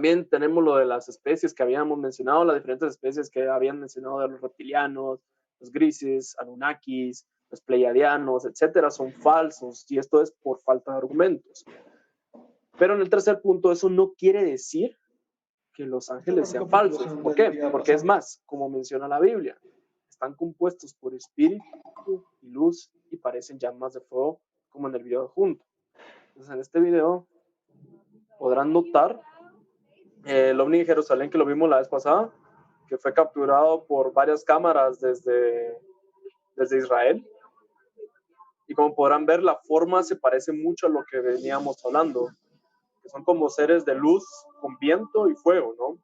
También tenemos lo de las especies que habíamos mencionado, las diferentes especies que habían mencionado de los reptilianos, los grises, anunnakis, los pleiadianos, etcétera, son falsos, y esto es por falta de argumentos. Pero en el tercer punto, eso no quiere decir que los ángeles sean falsos. ¿Por qué? Porque es más, como menciona la Biblia, están compuestos por espíritu y luz y parecen llamas de fuego, como en el video adjunto. Entonces, en este video podrán notar el ovni de Jerusalén que lo vimos la vez pasada, que fue capturado por varias cámaras desde Israel. Y como podrán ver, la forma se parece mucho a lo que veníamos hablando, que son como seres de luz con viento y fuego, ¿no?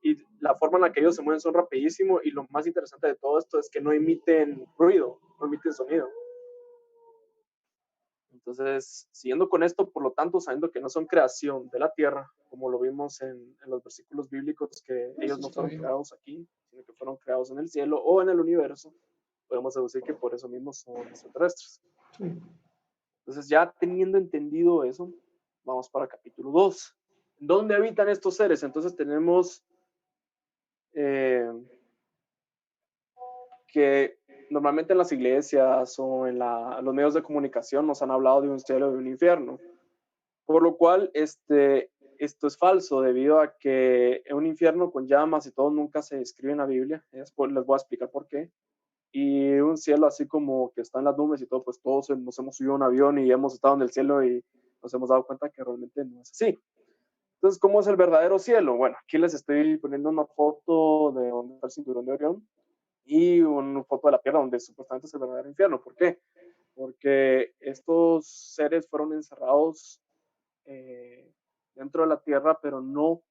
Y la forma en la que ellos se mueven son rapidísimo, y lo más interesante de todo esto es que no emiten ruido, no emiten sonido. Entonces, siguiendo con esto, por lo tanto, sabiendo que no son creación de la tierra, como lo vimos en los versículos bíblicos, que ellos no fueron creados aquí, sino que fueron creados en el cielo o en el universo, podemos deducir que por eso mismo son extraterrestres. Entonces, ya teniendo entendido eso, vamos para el capítulo 2. ¿Dónde habitan estos seres? Entonces tenemos que normalmente en las iglesias o en los medios de comunicación nos han hablado de un cielo y de un infierno, por lo cual esto es falso, debido a que un infierno con llamas y todo nunca se describe en la Biblia. Les voy a explicar por qué. Y un cielo así como que está en las nubes y todo, pues todos nos hemos subido a un avión y hemos estado en el cielo y nos hemos dado cuenta que realmente no es así. Entonces, ¿cómo es el verdadero cielo? Bueno, aquí les estoy poniendo una foto de donde está el cinturón de Orión y una foto de la Tierra donde supuestamente es el verdadero infierno. ¿Por qué? Porque estos seres fueron encerrados dentro de la Tierra, pero no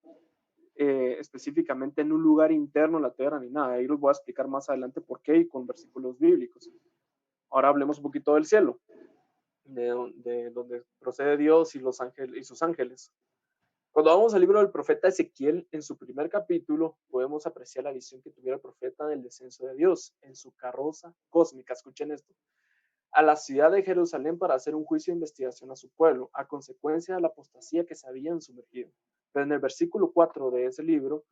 específicamente en un lugar interno de la Tierra ni nada. Ahí los voy a explicar más adelante por qué y con versículos bíblicos. Ahora hablemos un poquito del cielo, de donde procede Dios y los ángeles y sus ángeles. Cuando vamos al libro del profeta Ezequiel, en su primer capítulo, podemos apreciar la visión que tuviera el profeta del descenso de Dios en su carroza cósmica. Escuchen esto. A la ciudad de Jerusalén para hacer un juicio de investigación a su pueblo, a consecuencia de la apostasía que se habían sumergido. Pero en el versículo 4 de ese libro,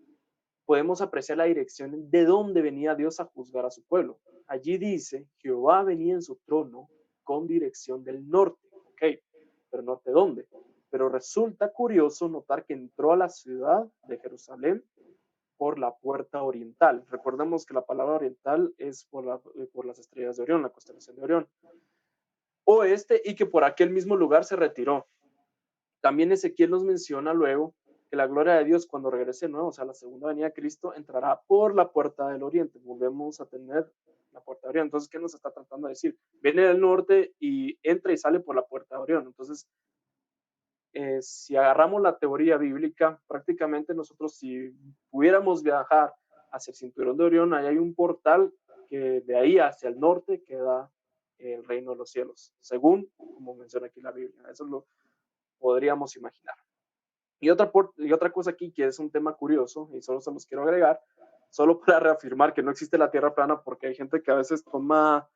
podemos apreciar la dirección de dónde venía Dios a juzgar a su pueblo. Allí dice, Jehová venía en su trono con dirección del norte. Ok, pero ¿norte dónde? Pero resulta curioso notar que entró a la ciudad de Jerusalén por la puerta oriental. Recordemos que la palabra oriental es por las estrellas de Orión, la constelación de Orión. Oeste, y que por aquel mismo lugar se retiró. También Ezequiel nos menciona luego que la gloria de Dios cuando regrese de nuevo, o sea, la segunda venida de Cristo, entrará por la puerta del oriente. Volvemos a tener la puerta de Orión. Entonces, ¿qué nos está tratando de decir? Viene del norte y entra y sale por la puerta de Orión. Entonces, si agarramos la teoría bíblica, prácticamente nosotros, si pudiéramos viajar hacia el cinturón de Orión, ahí hay un portal que de ahí hacia el norte queda el reino de los cielos, según como menciona aquí la Biblia. Eso lo podríamos imaginar. Y otra cosa aquí que es un tema curioso, y solo se los quiero agregar, solo para reafirmar que no existe la tierra plana, porque hay gente que a veces toma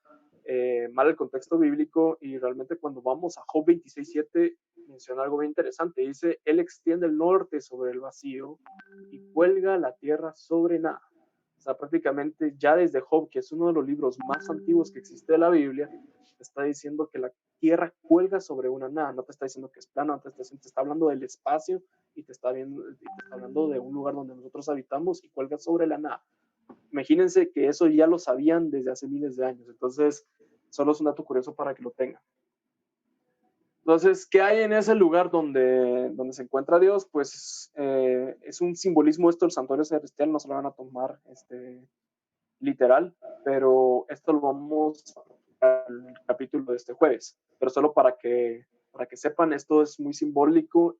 mal el contexto bíblico, y realmente cuando vamos a Job 26:7 menciona algo bien interesante. Dice, él extiende el norte sobre el vacío y cuelga la tierra sobre nada. O sea, prácticamente ya desde Job, que es uno de los libros más antiguos que existe de la Biblia, está diciendo que la tierra cuelga sobre una nada. No te está diciendo que es plana, te está hablando del espacio y te está hablando de un lugar donde nosotros habitamos y cuelga sobre la nada. Imagínense que eso ya lo sabían desde hace miles de años. Entonces, solo es un dato curioso para que lo tengan. Entonces, ¿qué hay en ese lugar donde se encuentra Dios? Pues es un simbolismo esto, el santuario celestial, no se lo van a tomar literal, pero esto lo vamos al capítulo de este jueves. Pero solo para que sepan, esto es muy simbólico,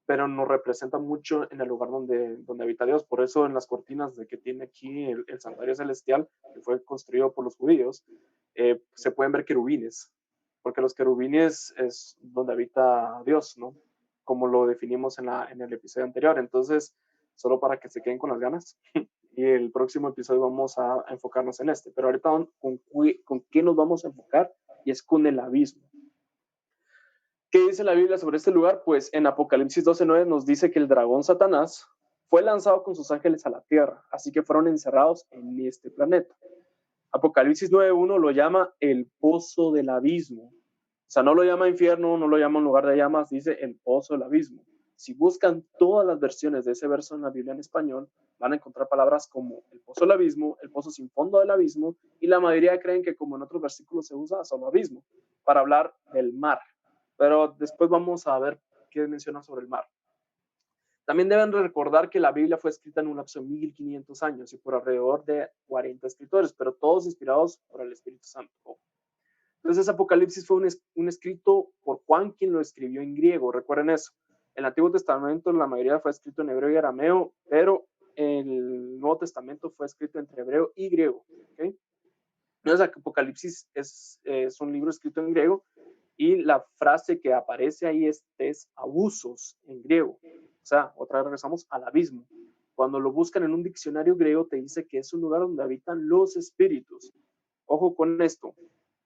pero nos representa mucho en el lugar donde habita Dios. Por eso en las cortinas de que tiene aquí el santuario celestial, que fue construido por los judíos, se pueden ver querubines, porque los querubines es donde habita Dios, ¿no? Como lo definimos en el episodio anterior. Entonces, solo para que se queden con las ganas, y el próximo episodio vamos a enfocarnos en este. Pero ahorita, ¿con qué nos vamos a enfocar? Y es con el abismo. ¿Qué dice la Biblia sobre este lugar? Pues en Apocalipsis 12:9 nos dice que el dragón Satanás fue lanzado con sus ángeles a la tierra, así que fueron encerrados en este planeta. Apocalipsis 9:1 lo llama el pozo del abismo. O sea, no lo llama infierno, no lo llama un lugar de llamas, dice el pozo del abismo. Si buscan todas las versiones de ese verso en la Biblia en español, van a encontrar palabras como el pozo del abismo, el pozo sin fondo del abismo, y la mayoría creen que como en otros versículos se usa solo abismo, para hablar del mar. Pero después vamos a ver qué menciona sobre el mar. También deben recordar que la Biblia fue escrita en un lapso de 1500 años y por alrededor de 40 escritores, pero todos inspirados por el Espíritu Santo. Entonces Apocalipsis fue un escrito por Juan, quien lo escribió en griego, recuerden eso. El Antiguo Testamento la mayoría fue escrito en hebreo y arameo, pero el Nuevo Testamento fue escrito entre hebreo y griego. ¿Okay? Entonces Apocalipsis es un libro escrito en griego y la frase que aparece ahí es abusos en griego. O sea, otra vez regresamos al abismo. Cuando lo buscan en un diccionario griego te dice que es un lugar donde habitan los espíritus. Ojo con esto,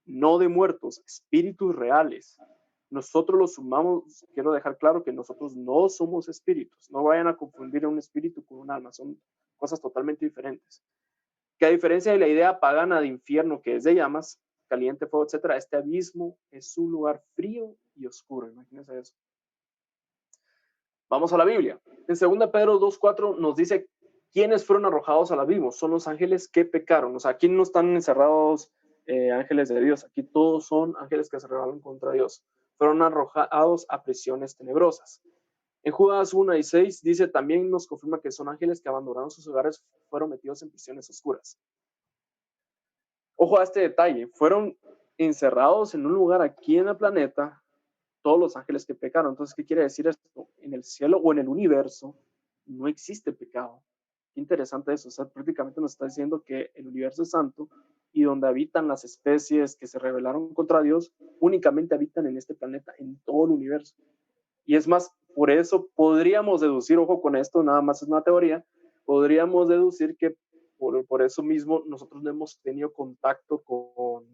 no de muertos, espíritus reales. Nosotros los sumamos, quiero dejar claro que nosotros no somos espíritus. No vayan a confundir un espíritu con un alma, son cosas totalmente diferentes. Que a diferencia de la idea pagana de infierno, que es de llamas, caliente, fuego, etcétera, este abismo es un lugar frío y oscuro. Imagínense eso. Vamos a la Biblia. En 2 Pedro 2:4 nos dice quiénes fueron arrojados al abismo. Son los ángeles que pecaron. O sea, aquí no están encerrados ángeles de Dios. Aquí todos son ángeles que se rebelaron contra Dios. Fueron arrojados a prisiones tenebrosas. En Judas 1:6 dice, también nos confirma que son ángeles que abandonaron sus hogares, fueron metidos en prisiones oscuras. Ojo a este detalle, fueron encerrados en un lugar aquí en el planeta, todos los ángeles que pecaron. Entonces, ¿qué quiere decir esto? En el cielo o en el universo no existe pecado. Qué interesante eso, o sea, prácticamente nos está diciendo que el universo es santo y donde habitan las especies que se rebelaron contra Dios, únicamente habitan en este planeta, en todo el universo. Y es más, por eso podríamos deducir, ojo con esto, nada más es una teoría, podríamos deducir que por eso mismo nosotros no hemos tenido contacto con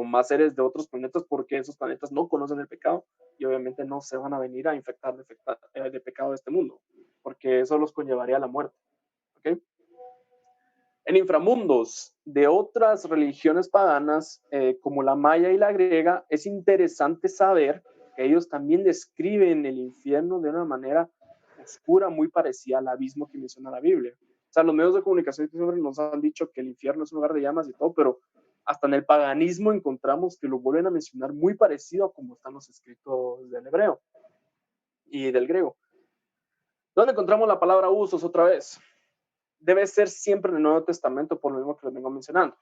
más seres de otros planetas porque esos planetas no conocen el pecado y obviamente no se van a venir a infectar de pecado de este mundo, porque eso los conllevaría a la muerte. ¿Okay? En inframundos de otras religiones paganas, como la maya y la griega, es interesante saber que ellos también describen el infierno de una manera oscura, muy parecida al abismo que menciona la Biblia. O sea, los medios de comunicación siempre nos han dicho que el infierno es un lugar de llamas y todo, pero hasta en el paganismo encontramos que lo vuelven a mencionar muy parecido a como están los escritos del hebreo y del griego. ¿Dónde encontramos la palabra usos otra vez? Debe ser siempre en el Nuevo Testamento, por lo mismo que les vengo mencionando.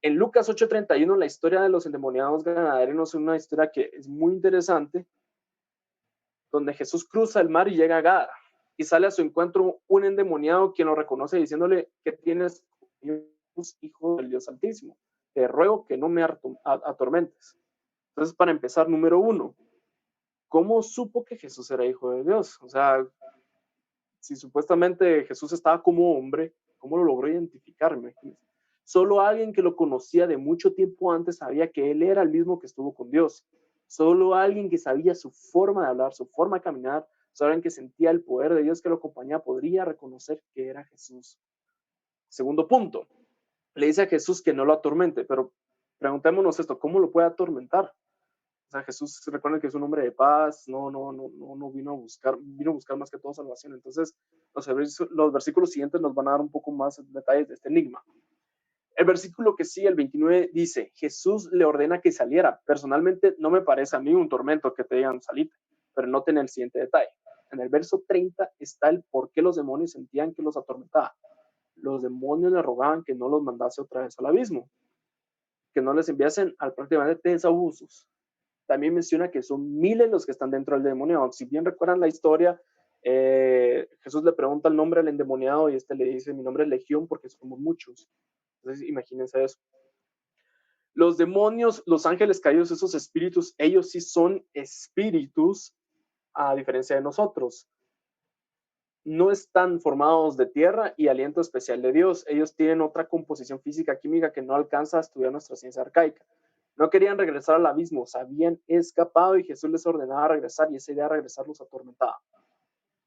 En Lucas 8:31, la historia de los endemoniados gadarenos es una historia que es muy interesante, donde Jesús cruza el mar y llega a Gadara, y sale a su encuentro un endemoniado quien lo reconoce diciéndole que tienes, hijo del Dios Altísimo, te ruego que no me atormentes. Entonces, para empezar, número 1, ¿cómo supo que Jesús era hijo de Dios? O sea, si supuestamente Jesús estaba como hombre, ¿cómo lo logró identificar? Imagínense. Solo alguien que lo conocía de mucho tiempo antes sabía que él era el mismo que estuvo con Dios. Solo alguien que sabía su forma de hablar, su forma de caminar, solo alguien que sentía el poder de Dios que lo acompañaba podría reconocer que era Jesús. Segundo punto, le dice a Jesús que no lo atormente, pero preguntémonos esto, ¿cómo lo puede atormentar? O sea, Jesús, recuerden que es un hombre de paz, no vino a buscar más que todo salvación. Entonces, los versículos siguientes nos van a dar un poco más detalles de este enigma. El versículo que sigue, el 29, dice, Jesús le ordena que saliera. Personalmente, no me parece a mí un tormento que te digan salite, pero noten el siguiente detalle. En el verso 30 está el por qué los demonios sentían que los atormentaba. Los demonios le rogaban que no los mandase otra vez al abismo, que no les enviasen al prácticamente desabusos. También menciona que son miles los que están dentro del demonio. Si bien recuerdan la historia, Jesús le pregunta el nombre al endemoniado y este le dice, mi nombre es Legión porque somos muchos. Entonces, imagínense eso. Los demonios, los ángeles caídos, esos espíritus, ellos sí son espíritus a diferencia de nosotros. No están formados de tierra y aliento especial de Dios. Ellos tienen otra composición física, química que no alcanza a estudiar nuestra ciencia arcaica. No querían regresar al abismo, se habían escapado y Jesús les ordenaba regresar y esa idea de regresar los atormentaba.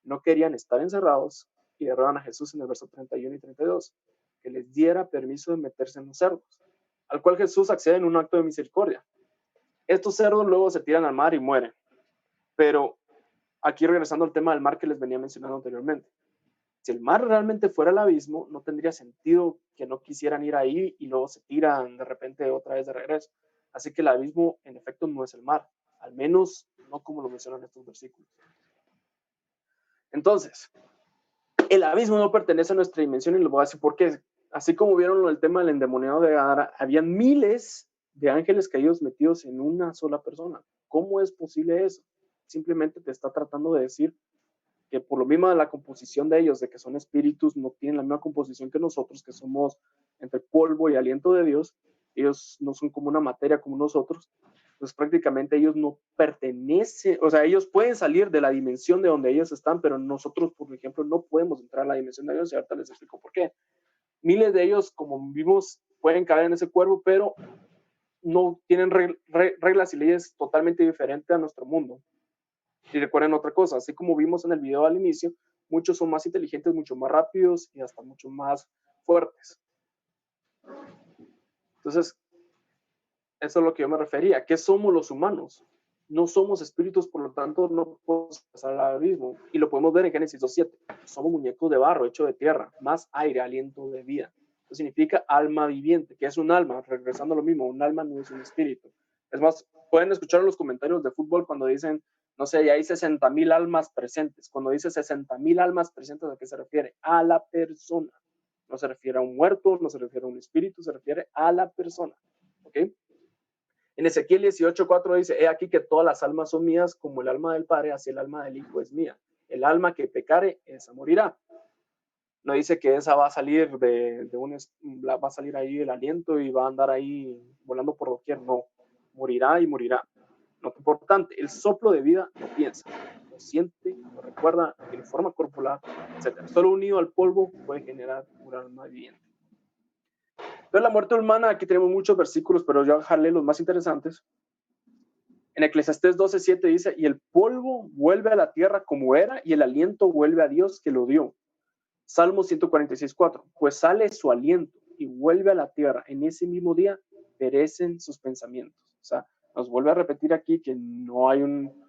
No querían estar encerrados y le ruegan a Jesús en el verso 31 y 32 que les diera permiso de meterse en los cerdos, al cual Jesús accede en un acto de misericordia. Estos cerdos luego se tiran al mar y mueren. Pero aquí regresando al tema del mar que les venía mencionando anteriormente. Si el mar realmente fuera el abismo, no tendría sentido que no quisieran ir ahí y luego se tiran de repente otra vez de regreso. Así que el abismo, en efecto, no es el mar, al menos no como lo mencionan estos versículos. Entonces, el abismo no pertenece a nuestra dimensión y les voy a decir por qué. Así como vieron el tema del endemoniado de Gadara, habían miles de ángeles caídos metidos en una sola persona. ¿Cómo es posible eso? Simplemente te está tratando de decir que por lo mismo de la composición de ellos, de que son espíritus, no tienen la misma composición que nosotros, que somos entre polvo y aliento de Dios, ellos no son como una materia como nosotros, pues prácticamente ellos no pertenecen, o sea, ellos pueden salir de la dimensión de donde ellos están, pero nosotros, por ejemplo, no podemos entrar a la dimensión de Dios y ahorita les explico por qué. Miles de ellos, como vimos, pueden caer en ese cuerpo, pero no tienen reglas y leyes totalmente diferentes a nuestro mundo. Y recuerden otra cosa, así como vimos en el video al inicio, muchos son más inteligentes, mucho más rápidos y hasta mucho más fuertes. Entonces, eso es lo que yo me refería. ¿Qué somos los humanos? No somos espíritus, por lo tanto, no podemos pasar al abismo. Y lo podemos ver en Génesis 2:7. Somos muñecos de barro, hecho de tierra, más aire, aliento de vida. Eso significa alma viviente. ¿Qué es un alma? Regresando a lo mismo, un alma no es un espíritu. Es más, pueden escuchar en los comentarios de fútbol cuando dicen, no sé, ya hay 60,000 almas presentes. Cuando dice 60,000 almas presentes, ¿a qué se refiere? A la persona. No se refiere a un muerto, no se refiere a un espíritu, se refiere a la persona. ¿Ok? En Ezequiel 18:4 dice, he aquí que todas las almas son mías, como el alma del Padre, así el alma del Hijo es mía. El alma que pecare, esa morirá. No dice que esa va a salir va a salir ahí el aliento y va a andar ahí volando por doquier. No, morirá y morirá. Nota importante, el soplo de vida no piensa, no siente, no recuerda, no tiene forma corporal, etc. Solo unido al polvo puede generar un alma viviente. Entonces la muerte humana, aquí tenemos muchos versículos, pero yo dejaré los más interesantes. En Eclesiastés 12:7 dice, y el polvo vuelve a la tierra como era, y el aliento vuelve a Dios que lo dio. Salmo 146:4, pues sale su aliento y vuelve a la tierra. En ese mismo día perecen sus pensamientos. O sea, nos vuelve a repetir aquí que no hay un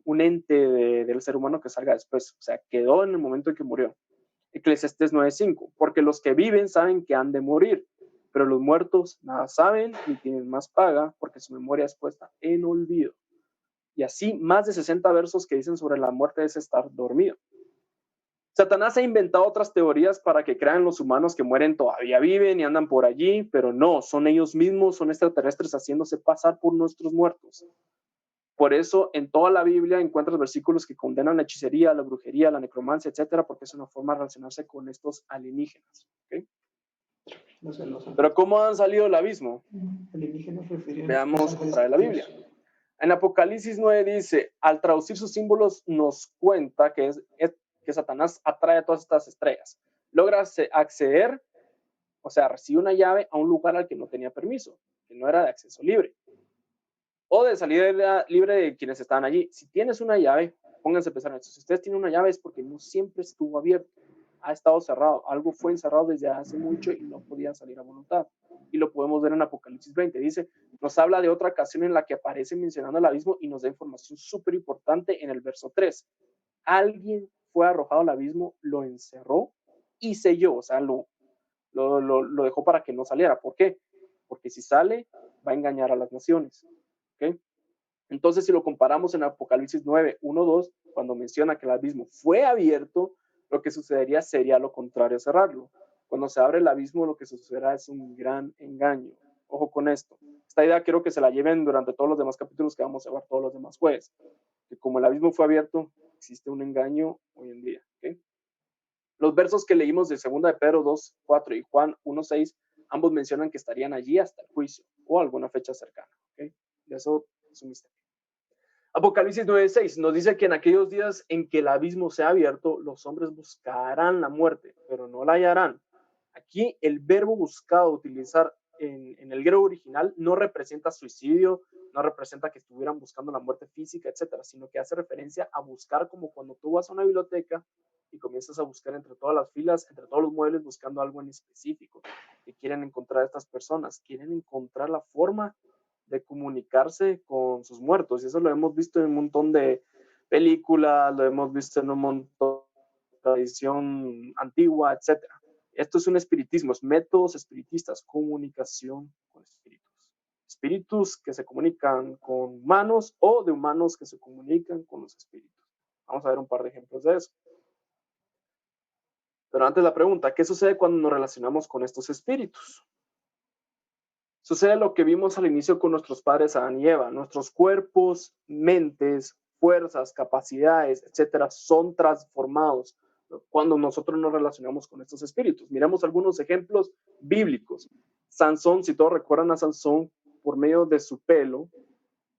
ente del ser humano que salga después. O sea, quedó en el momento en que murió. Eclesiastés 9:5, porque los que viven saben que han de morir, pero los muertos nada saben ni tienen más paga porque su memoria es puesta en olvido. Y así más de 60 versos que dicen sobre la muerte es estar dormido. Satanás ha inventado otras teorías para que crean los humanos que mueren todavía viven y andan por allí, pero no, son ellos mismos, son extraterrestres haciéndose pasar por nuestros muertos. Por eso en toda la Biblia encuentras versículos que condenan la hechicería, la brujería, la necromancia, etcétera, porque es una forma de relacionarse con estos alienígenas. ¿Okay? Pero ¿cómo han salido del abismo? Veamos otra vez la Biblia. En Apocalipsis 9 dice, al traducir sus símbolos nos cuenta que Satanás atrae a todas estas estrellas. Logra acceder, o sea, recibe una llave a un lugar al que no tenía permiso, que no era de acceso libre. O de salida libre de quienes estaban allí. Si tienes una llave, pónganse a pensar en esto. Si ustedes tienen una llave es porque no siempre estuvo abierto. Ha estado cerrado. Algo fue encerrado desde hace mucho y no podía salir a voluntad. Y lo podemos ver en Apocalipsis 20. Dice, nos habla de otra ocasión en la que aparece mencionando el abismo y nos da información súper importante en el verso 3. Alguien fue arrojado al abismo, lo encerró y selló. O sea, lo dejó para que no saliera. ¿Por qué? Porque si sale, va a engañar a las naciones. ¿Okay? Entonces, si lo comparamos en Apocalipsis 9, 1, 2, cuando menciona que el abismo fue abierto, lo que sucedería sería lo contrario a cerrarlo. Cuando se abre el abismo, lo que sucederá es un gran engaño. Ojo con esto. Esta idea quiero que se la lleven durante todos los demás capítulos que vamos a ver todos los demás jueves. Que como el abismo fue abierto, existe un engaño hoy en día. ¿Okay? Los versos que leímos de 2 de Pedro 2, 4 y Juan 1, 6, ambos mencionan que estarían allí hasta el juicio o alguna fecha cercana. ¿Okay? Y eso es un misterio. Apocalipsis 9:6 nos dice que en aquellos días en que el abismo sea abierto, los hombres buscarán la muerte, pero no la hallarán. Aquí el verbo buscado en el griego original no representa suicidio, no representa que estuvieran buscando la muerte física, etcétera, sino que hace referencia a buscar, como cuando tú vas a una biblioteca y comienzas a buscar entre todas las filas, entre todos los muebles, buscando algo en específico que quieren encontrar estas personas, quieren encontrar la forma de comunicarse con sus muertos. Y eso lo hemos visto en un montón de películas, lo hemos visto en un montón de tradición antigua, etcétera. Esto es un espiritismo, es métodos espiritistas, comunicación con espíritus. Espíritus que se comunican con humanos o de humanos que se comunican con los espíritus. Vamos a ver un par de ejemplos de eso. Pero antes la pregunta, ¿qué sucede cuando nos relacionamos con estos espíritus? Sucede lo que vimos al inicio con nuestros padres Adán y Eva. Nuestros cuerpos, mentes, fuerzas, capacidades, etcétera, son transformados cuando nosotros nos relacionamos con estos espíritus. Miremos algunos ejemplos bíblicos. Sansón, si todos recuerdan a Sansón, por medio de su pelo,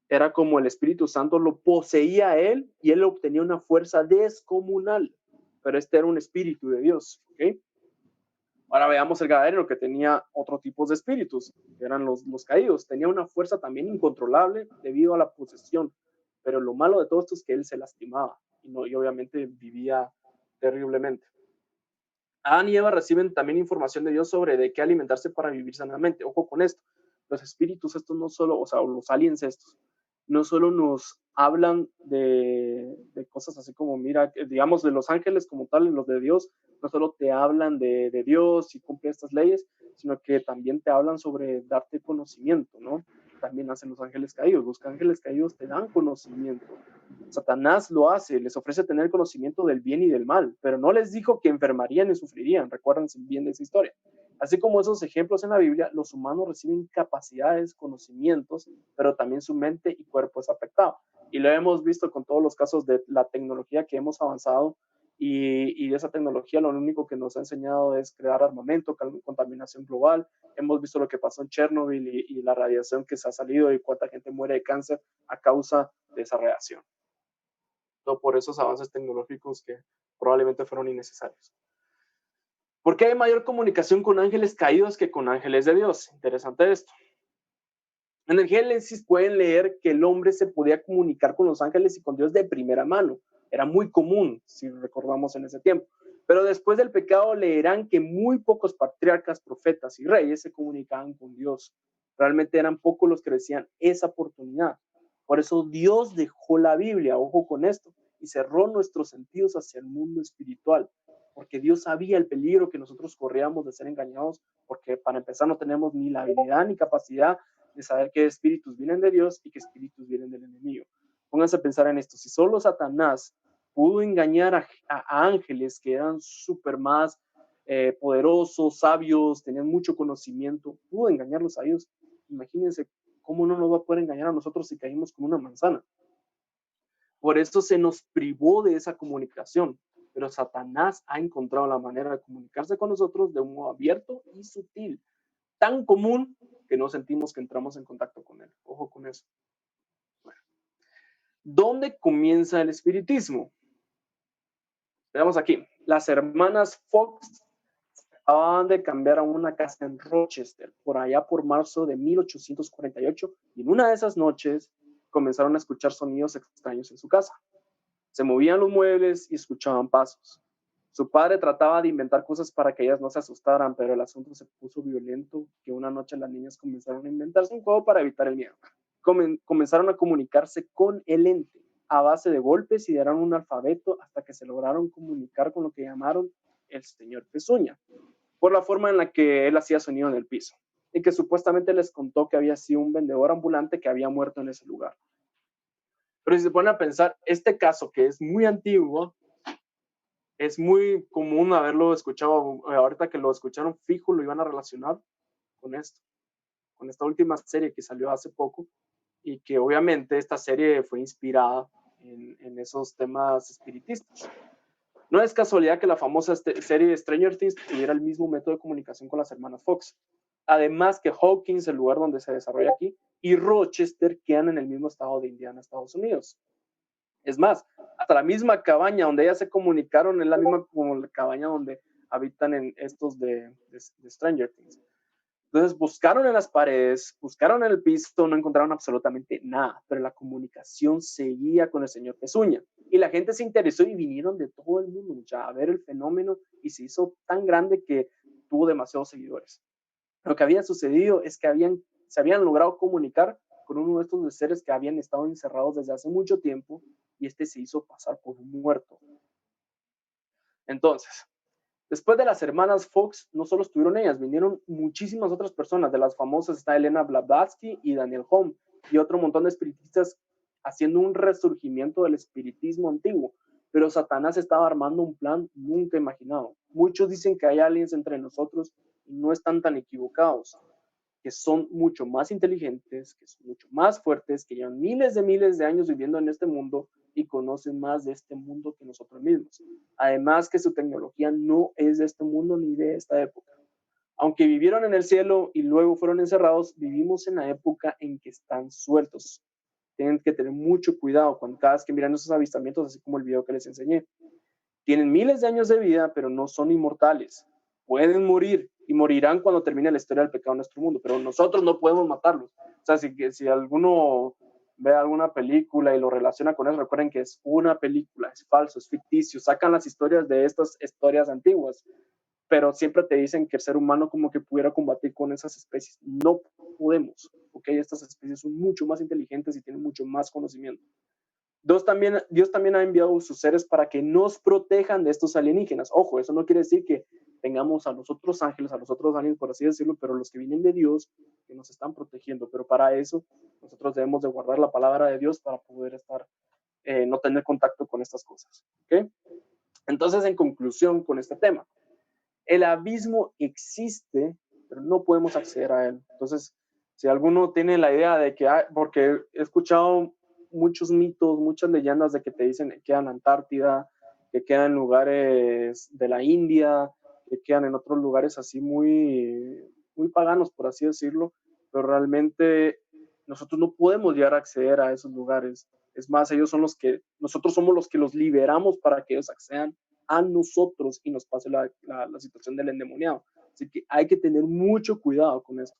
era como el Espíritu Santo lo poseía a él y él obtenía una fuerza descomunal. Pero este era un espíritu de Dios, ¿ok? Ahora veamos el Gadareno, que tenía otro tipo de espíritus, que eran los caídos. Tenía una fuerza también incontrolable debido a la posesión. Pero lo malo de todo esto es que él se lastimaba y obviamente vivía terriblemente. Adán y Eva reciben también información de Dios sobre de qué alimentarse para vivir sanamente. Ojo con esto. Los espíritus estos no solo, o sea, los aliens estos, no solo nos hablan de cosas así como, mira, digamos, de los ángeles como tal, los de Dios, no solo te hablan de Dios y cumple estas leyes, sino que también te hablan sobre darte conocimiento, ¿no? También hacen los ángeles caídos. Los ángeles caídos te dan conocimiento. Satanás lo hace, les ofrece tener conocimiento del bien y del mal, pero no les dijo que enfermarían y sufrirían. Recuerden bien de esa historia. Así como esos ejemplos en la Biblia, los humanos reciben capacidades, conocimientos, pero también su mente y cuerpo es afectado. Y lo hemos visto con todos los casos de la tecnología que hemos avanzado y de esa tecnología lo único que nos ha enseñado es crear armamento, contaminación global. Hemos visto lo que pasó en Chernobyl y la radiación que se ha salido y cuánta gente muere de cáncer a causa de esa radiación. Todo por esos avances tecnológicos que probablemente fueron innecesarios. ¿Por qué hay mayor comunicación con ángeles caídos que con ángeles de Dios? Interesante esto. En el Génesis pueden leer que el hombre se podía comunicar con los ángeles y con Dios de primera mano. Era muy común, si recordamos en ese tiempo. Pero después del pecado leerán que muy pocos patriarcas, profetas y reyes se comunicaban con Dios. Realmente eran pocos los que recibían esa oportunidad. Por eso Dios dejó la Biblia, ojo con esto, y cerró nuestros sentidos hacia el mundo espiritual. Porque Dios sabía el peligro que nosotros corríamos de ser engañados, porque para empezar no tenemos ni la habilidad ni capacidad de saber qué espíritus vienen de Dios y qué espíritus vienen del enemigo. Pónganse a pensar en esto. Si solo Satanás pudo engañar a ángeles que eran súper más poderosos, sabios, tenían mucho conocimiento, pudo engañarlos a ellos. Imagínense cómo no nos va a poder engañar a nosotros si caímos con una manzana. Por eso se nos privó de esa comunicación. Pero Satanás ha encontrado la manera de comunicarse con nosotros de un modo abierto y sutil, tan común que no sentimos que entramos en contacto con él. Ojo con eso. Bueno. ¿Dónde comienza el espiritismo? Veamos aquí. Las hermanas Fox acababan de cambiar a una casa en Rochester, por allá por marzo de 1848, y en una de esas noches comenzaron a escuchar sonidos extraños en su casa. Se movían los muebles y escuchaban pasos. Su padre trataba de inventar cosas para que ellas no se asustaran, pero el asunto se puso violento, que una noche las niñas comenzaron a inventarse un juego para evitar el miedo. Comenzaron a comunicarse con el ente a base de golpes y dieron un alfabeto hasta que se lograron comunicar con lo que llamaron el señor Pezuña, por la forma en la que él hacía sonido en el piso, y que supuestamente les contó que había sido un vendedor ambulante que había muerto en ese lugar. Pero si se ponen a pensar, este caso que es muy antiguo, es muy común haberlo escuchado, ahorita que lo escucharon fijo lo iban a relacionar con esto, con esta última serie que salió hace poco y que obviamente esta serie fue inspirada en esos temas espiritistas. No es casualidad que la famosa serie Stranger Things tuviera el mismo método de comunicación con las hermanas Fox. Además que Hawkins, el lugar donde se desarrolla aquí, y Rochester quedan en el mismo estado de Indiana, Estados Unidos. Es más, hasta la misma cabaña donde ellas se comunicaron es la misma como la cabaña donde habitan en estos de Stranger Things. Entonces buscaron en las paredes, buscaron en el piso, no encontraron absolutamente nada, pero la comunicación seguía con el señor Pezuña. Y la gente se interesó y vinieron de todo el mundo ya a ver el fenómeno y se hizo tan grande que tuvo demasiados seguidores. Lo que había sucedido es que se habían logrado comunicar con uno de estos seres que habían estado encerrados desde hace mucho tiempo y este se hizo pasar por un muerto. Entonces, después de las hermanas Fox, no solo estuvieron ellas, vinieron muchísimas otras personas. De las famosas está Elena Blavatsky y Daniel Home y otro montón de espiritistas haciendo un resurgimiento del espiritismo antiguo. Pero Satanás estaba armando un plan nunca imaginado. Muchos dicen que hay aliens entre nosotros y no están tan equivocados, que son mucho más inteligentes, que son mucho más fuertes, que llevan miles de años viviendo en este mundo y conocen más de este mundo que nosotros mismos. Además que su tecnología no es de este mundo ni de esta época. Aunque vivieron en el cielo y luego fueron encerrados, vivimos en la época en que están sueltos. Tienen que tener mucho cuidado cuando cada vez que miran esos avistamientos, así como el video que les enseñé. Tienen miles de años de vida, pero no son inmortales. Pueden morir y morirán cuando termine la historia del pecado en nuestro mundo, pero nosotros no podemos matarlos. O sea, si alguno ve alguna película y lo relaciona con eso, recuerden que es una película, es falso, es ficticio. Sacan las historias de estas historias antiguas, pero siempre te dicen que el ser humano como que pudiera combatir con esas especies. No podemos, ¿ok? Estas especies son mucho más inteligentes y tienen mucho más conocimiento. Dios también ha enviado sus seres para que nos protejan de estos alienígenas. Ojo, eso no quiere decir que tengamos a los otros ángeles, a los otros aliens, por así decirlo, pero los que vienen de Dios, que nos están protegiendo. Pero para eso, nosotros debemos de guardar la palabra de Dios para poder no tener contacto con estas cosas. ¿Okay? Entonces, en conclusión con este tema, el abismo existe, pero no podemos acceder a él. Entonces, si alguno tiene la idea de que, porque he escuchado muchos mitos, muchas leyendas de que te dicen que quedan en Antártida, que quedan en lugares de la India, que quedan en otros lugares así muy paganos, por así decirlo, pero realmente nosotros no podemos llegar a acceder a esos lugares. Es más, nosotros somos los que los liberamos para que ellos accedan a nosotros y nos pase la situación del endemoniado. Así que hay que tener mucho cuidado con esto.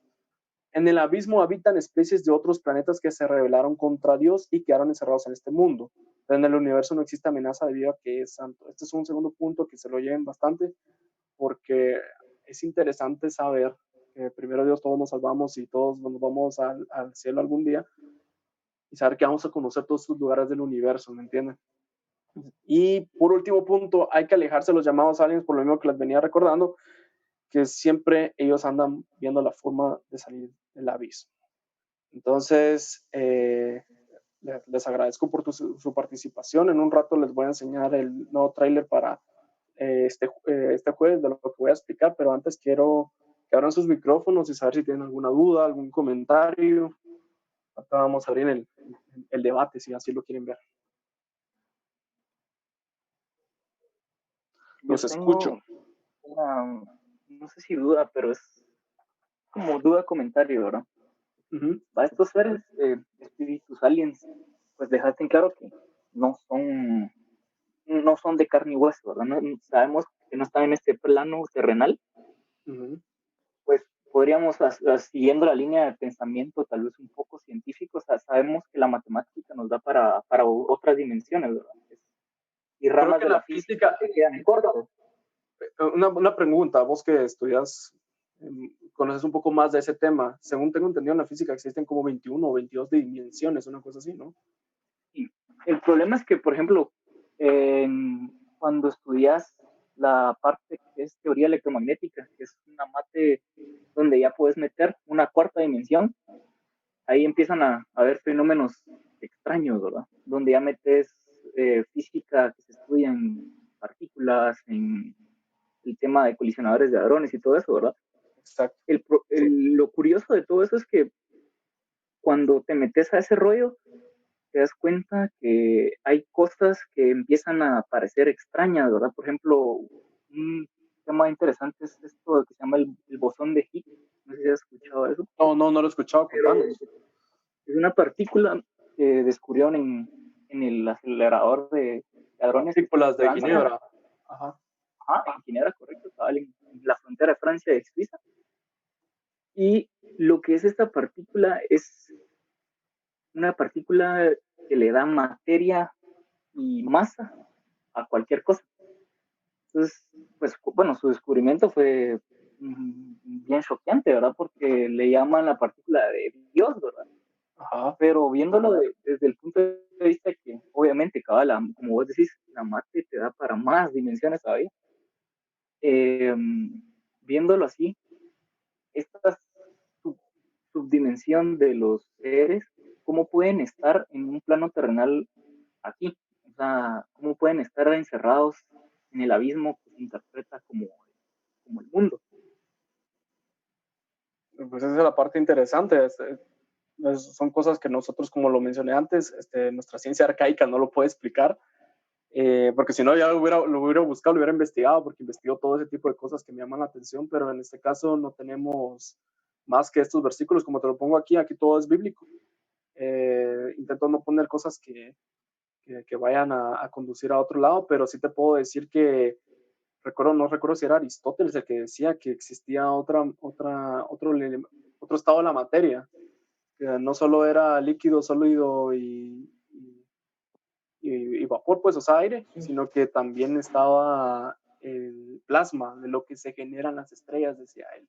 En el abismo habitan especies de otros planetas que se rebelaron contra Dios y quedaron encerrados en este mundo. Pero en el universo no existe amenaza debido a que es santo. Este es un segundo punto que se lo lleven bastante porque es interesante saber que primero Dios todos nos salvamos y todos nos vamos al cielo algún día y saber que vamos a conocer todos estos lugares del universo, ¿me entienden? Y por último punto, hay que alejarse de los llamados aliens, por lo mismo que les venía recordando, que siempre ellos andan viendo la forma de salir del abismo. Entonces, les agradezco por su participación. En un rato les voy a enseñar el nuevo tráiler para este jueves de lo que voy a explicar, pero antes quiero que abran sus micrófonos y saber si tienen alguna duda, algún comentario. Acá vamos a abrir el debate, si así lo quieren ver. Los escucho. No sé si duda, pero es como duda comentario, ¿verdad? A estos seres, espíritus aliens, pues dejaste en claro que no son de carne y hueso, ¿verdad? No, sabemos que no están en este plano terrenal. Pues podríamos, siguiendo la línea de pensamiento tal vez un poco científico, sabemos que la matemática nos da para otras dimensiones, ¿verdad? Y ramas de la física que quedan cortas. Una pregunta, vos que estudias, conoces un poco más de ese tema. Según tengo entendido, en la física existen como 21 o 22 dimensiones, una cosa así, ¿no? Sí. El problema es que, por ejemplo, cuando estudias la parte que es teoría electromagnética, que es una mate donde ya puedes meter una cuarta dimensión, ahí empiezan a haber fenómenos extraños, ¿verdad? Donde ya metes física que se estudia en partículas, en el tema de colisionadores de hadrones y todo eso, ¿verdad? Exacto. Lo curioso de todo eso es que cuando te metes a ese rollo, te das cuenta que hay cosas que empiezan a parecer extrañas, ¿verdad? Por ejemplo, un tema interesante es esto que se llama el bosón de Higgs. No sé si has escuchado eso. No lo he escuchado, contanos. Es una partícula que descubrieron en el acelerador de hadrones. Partículas de Ginebra. En Ginebra, correcto. Estaba en la frontera de Francia y de Suiza. Y es esta partícula? Es una partícula que le da materia y masa a cualquier cosa. Entonces, pues bueno, su descubrimiento fue bien choqueante, ¿verdad? Porque le llaman la partícula de Dios, ¿verdad? Ajá. Pero viéndolo desde el punto de vista que, obviamente, como vos decís, la mate te da para más dimensiones todavía. Eh, Viéndolo así, esta subdimensión de los seres, ¿cómo pueden estar en un plano terrenal aquí? O sea, ¿cómo pueden estar encerrados en el abismo que se interpreta como el mundo? Pues esa es la parte interesante. Son cosas que nosotros, como lo mencioné antes, nuestra ciencia arcaica no lo puede explicar, porque si no ya lo hubiera buscado, lo hubiera investigado, porque investigó todo ese tipo de cosas que me llaman la atención, pero en este caso no tenemos más que estos versículos, como te lo pongo aquí todo es bíblico. Intento no poner cosas que vayan a conducir a otro lado, pero sí te puedo decir que no recuerdo si era Aristóteles el que decía que existía otro estado de la materia, que no solo era líquido, sólido y vapor, pues, o sea, aire, sino que también estaba el plasma de lo que se generan las estrellas, decía él.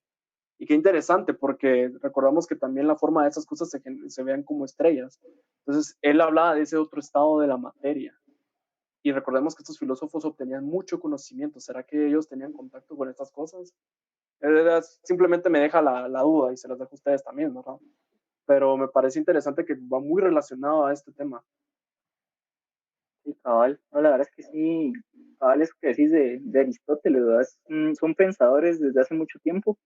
Y qué interesante, porque recordamos que también la forma de esas cosas se vean como estrellas. Entonces, él hablaba de ese otro estado de la materia. Y recordemos que estos filósofos obtenían mucho conocimiento. ¿Será que ellos tenían contacto con estas cosas? Simplemente me deja la duda y se las dejo a ustedes también, ¿verdad? Pero me parece interesante que va muy relacionado a este tema. Sí, cabal. No, la verdad es que sí, cabal, eso que decís de Aristóteles, ¿verdad? Son pensadores desde hace mucho tiempo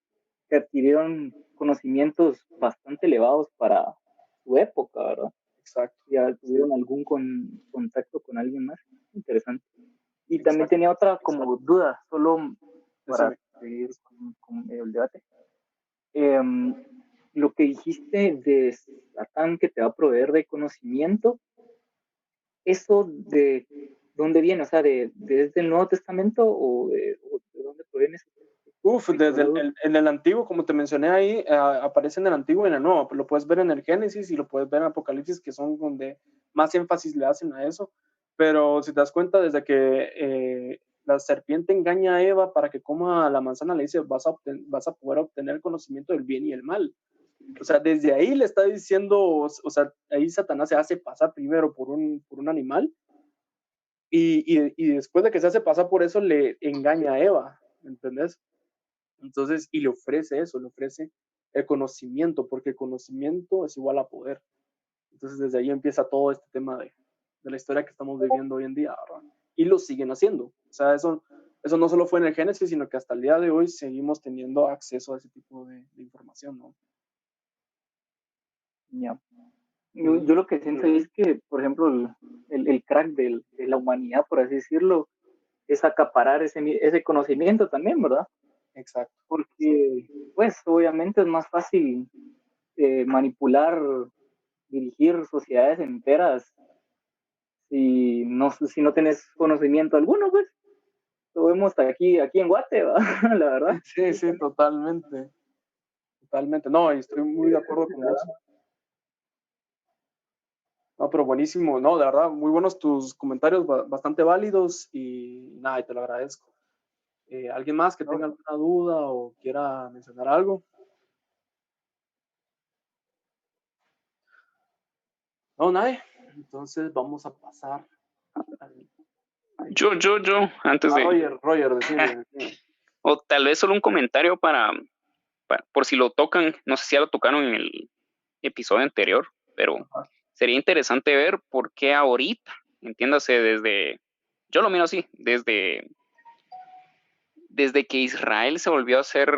que adquirieron conocimientos bastante elevados para su época, ¿verdad? Exacto. Ya tuvieron algún contacto con alguien más. Interesante. Y también Exacto. tenía otra como duda, solo para Decime. seguir con el debate. Em, lo que dijiste de Satán que te va a proveer de conocimiento, ¿eso de dónde viene? O sea, ¿desde el Nuevo Testamento o de dónde proviene eso? Uf, en el antiguo, como te mencioné ahí, aparece en el antiguo y en el nuevo. Lo puedes ver en el Génesis y lo puedes ver en Apocalipsis, que son donde más énfasis le hacen a eso. Pero si te das cuenta, desde que la serpiente engaña a Eva para que coma la manzana, le dice, vas a poder obtener el conocimiento del bien y el mal. O sea, desde ahí le está diciendo, o sea, ahí Satanás se hace pasar primero por un animal y después de que se hace pasar por eso, le engaña a Eva, ¿entendés? Entonces, y le ofrece eso, le ofrece el conocimiento, porque el conocimiento es igual a poder. Entonces, desde ahí empieza todo este tema de la historia que estamos viviendo hoy en día, ¿verdad? Y lo siguen haciendo. O sea, eso no solo fue en el Génesis, sino que hasta el día de hoy seguimos teniendo acceso a ese tipo de información, ¿no? Ya. Yo lo que siento es que, por ejemplo, el crack de la humanidad, por así decirlo, es acaparar ese conocimiento también, ¿verdad? Exacto. Porque, pues, obviamente es más fácil manipular, dirigir sociedades enteras si no tenés conocimiento alguno, pues. Lo vemos aquí en Guate, ¿verdad? La verdad. Sí, sí, totalmente. Totalmente. No, y estoy muy de acuerdo con vos. No, pero buenísimo, no, de verdad, muy buenos tus comentarios, bastante válidos y nada, y te lo agradezco. ¿Alguien más que ¿No? tenga alguna duda o quiera mencionar algo? No, nadie. Entonces vamos a pasar al... Yo, antes de, Roger, decime. o tal vez solo un comentario por si lo tocan, no sé si ya lo tocaron en el episodio anterior, pero Ajá. sería interesante ver por qué ahorita, entiéndase yo lo miro así, desde que Israel se volvió a ser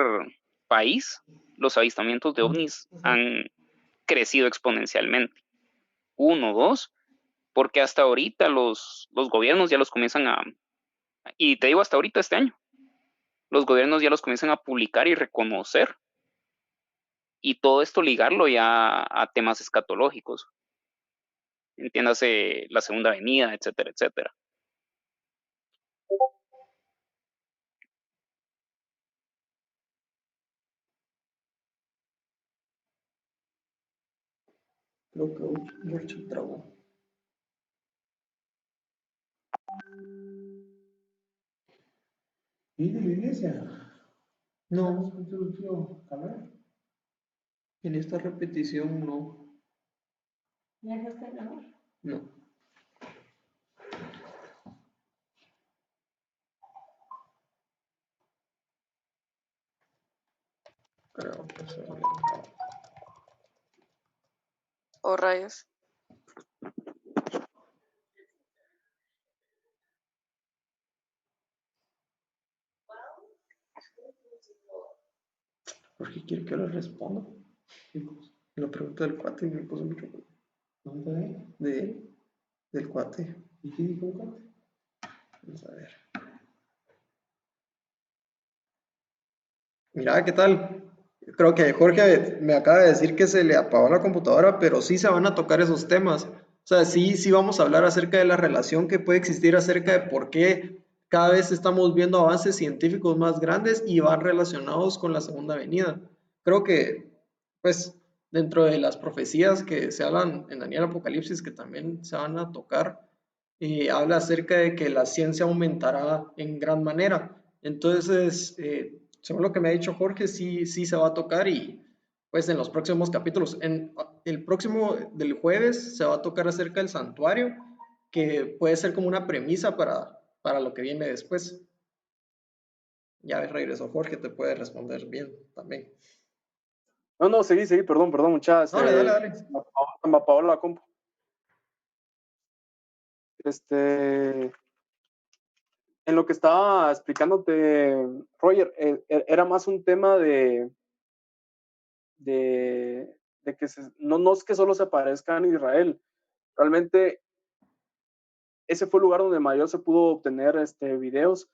país, los avistamientos de ovnis han crecido exponencialmente. Uno, dos, porque hasta ahorita los gobiernos ya los comienzan y te digo hasta ahorita este año, los gobiernos ya los comienzan a publicar y reconocer, y todo esto ligarlo ya a temas escatológicos, entiéndase la segunda venida, etcétera, etcétera. Creo que George trabó. ¿Y de la iglesia? No, A ver. en esta repetición no. ¿Ya dejaste de grabar? No. Creo que se me... Oh, rayos. ¿Por qué quiere que le responda? La pregunta del cuate me puso mucho. ¿Dónde está él? De él, del cuate. ¿Y qué dijo el cuate? Vamos a ver. Mira, ¿qué tal? Creo que Jorge me acaba de decir que se le apagó la computadora, pero sí se van a tocar esos temas. O sea, sí vamos a hablar acerca de la relación que puede existir acerca de por qué cada vez estamos viendo avances científicos más grandes y van relacionados con la segunda venida. Creo que, pues, dentro de las profecías que se hablan en Daniel Apocalipsis, que también se van a tocar, habla acerca de que la ciencia aumentará en gran manera. Entonces, según lo que me ha dicho Jorge, sí se va a tocar y pues en los próximos capítulos. En el próximo del jueves se va a tocar acerca del santuario, que puede ser como una premisa para lo que viene después. Ya regresó Jorge, te puede responder bien también. No, seguí, perdón, muchachos. Dale. Me apagó la compu. En lo que estaba explicándote, Roger, era más un tema de que no es que solo se aparezca en Israel. Realmente ese fue el lugar donde mayor se pudo obtener videos.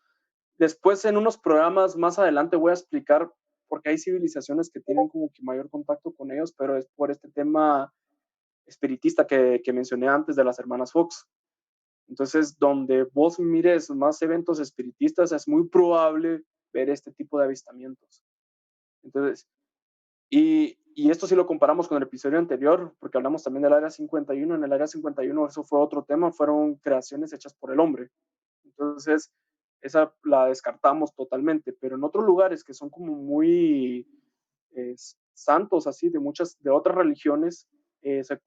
Después, en unos programas más adelante, voy a explicar por qué hay civilizaciones que tienen como que mayor contacto con ellos, pero es por este tema espiritista que mencioné antes de las hermanas Fox. Entonces, donde vos mires más eventos espiritistas, es muy probable ver este tipo de avistamientos. Entonces, y esto sí lo comparamos con el episodio anterior, porque hablamos también del Área 51. En el Área 51 eso fue otro tema, fueron creaciones hechas por el hombre. Entonces, esa la descartamos totalmente, pero en otros lugares que son como muy santos, así, de otras religiones, o sea,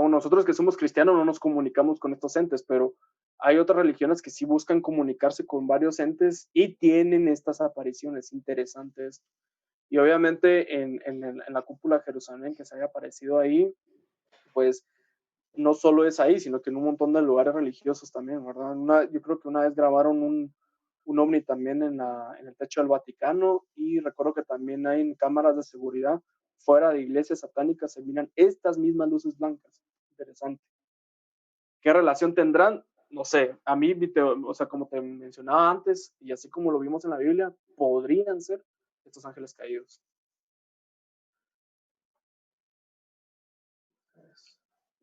nosotros que somos cristianos no nos comunicamos con estos entes, pero hay otras religiones que sí buscan comunicarse con varios entes y tienen estas apariciones interesantes. Y obviamente en la cúpula de Jerusalén que se haya aparecido ahí, pues no solo es ahí, sino que en un montón de lugares religiosos también, ¿verdad? Yo creo que una vez grabaron un ovni también en el techo del Vaticano, y recuerdo que también hay en cámaras de seguridad fuera de iglesias satánicas se miran estas mismas luces blancas. Interesante. ¿Qué relación tendrán? No sé, a mí, o sea, como te mencionaba antes, y así como lo vimos en la Biblia, podrían ser estos ángeles caídos.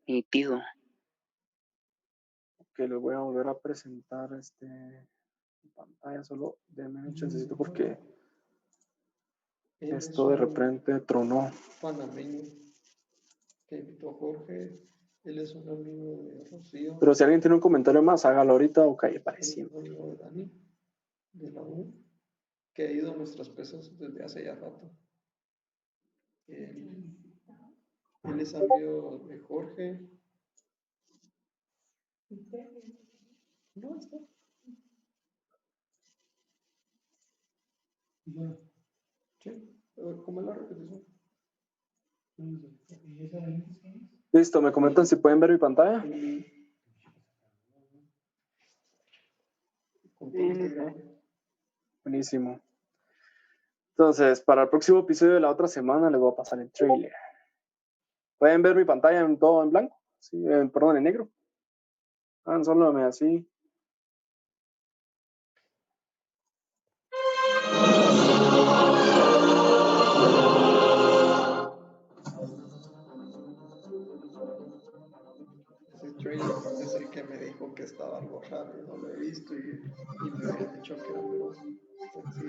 Nítido. Que les voy a volver a presentar pantalla, solo denme un chancecito porque esto de repente tronó. Panameño que invitó a Jorge. Él es un amigo de Rocío. Pero si alguien tiene un comentario más, hágalo ahorita o calle parecido. Un amigo de Dani, de la U, que ha ido a nuestras pesas desde hace ya rato. Él es amigo de Jorge. No, está. Sí, ¿cómo es la repetición? Listo, me comentan si pueden ver mi pantalla. Buenísimo. Entonces, para el próximo episodio de la otra semana les voy a pasar el trailer. ¿Pueden ver mi pantalla en todo en blanco? Sí, perdón, en negro. Solo así. Ese trailer es el que me dijo que estaba algo raro y no lo he visto y me habían dicho que era pero sí.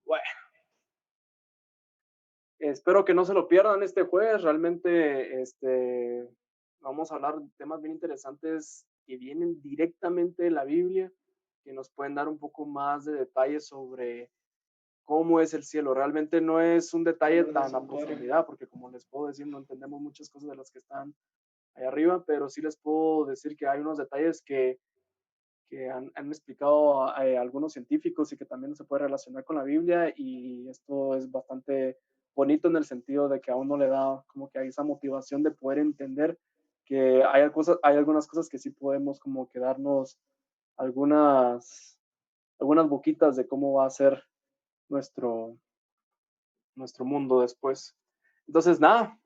Bueno, espero que no se lo pierdan este jueves. Realmente vamos a hablar de temas bien interesantes que vienen directamente de la Biblia, que nos pueden dar un poco más de detalles sobre cómo es el cielo. Realmente no es un detalle tan a profundidad, porque como les puedo decir, no entendemos muchas cosas de las que están ahí arriba, pero sí les puedo decir que hay unos detalles que han explicado algunos científicos y que también se puede relacionar con la Biblia, y esto es bastante bonito en el sentido de que a uno le da como que hay esa motivación de poder entender que hay algunas cosas que sí podemos como que darnos algunas boquitas de cómo va a ser nuestro mundo después. Entonces, nada,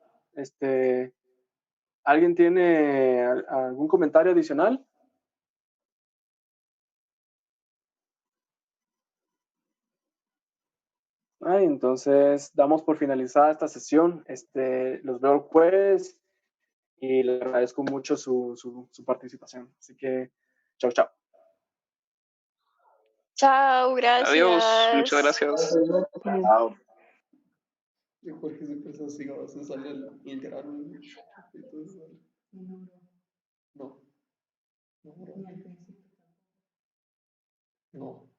¿alguien tiene algún comentario adicional? Entonces damos por finalizada esta sesión. Los veo el jueves y les agradezco mucho su participación. Así que, chao, chao. Chao, gracias. Adiós, muchas gracias. Chao. Y Jorge siempre se así, a veces sale el grano. No. No. No.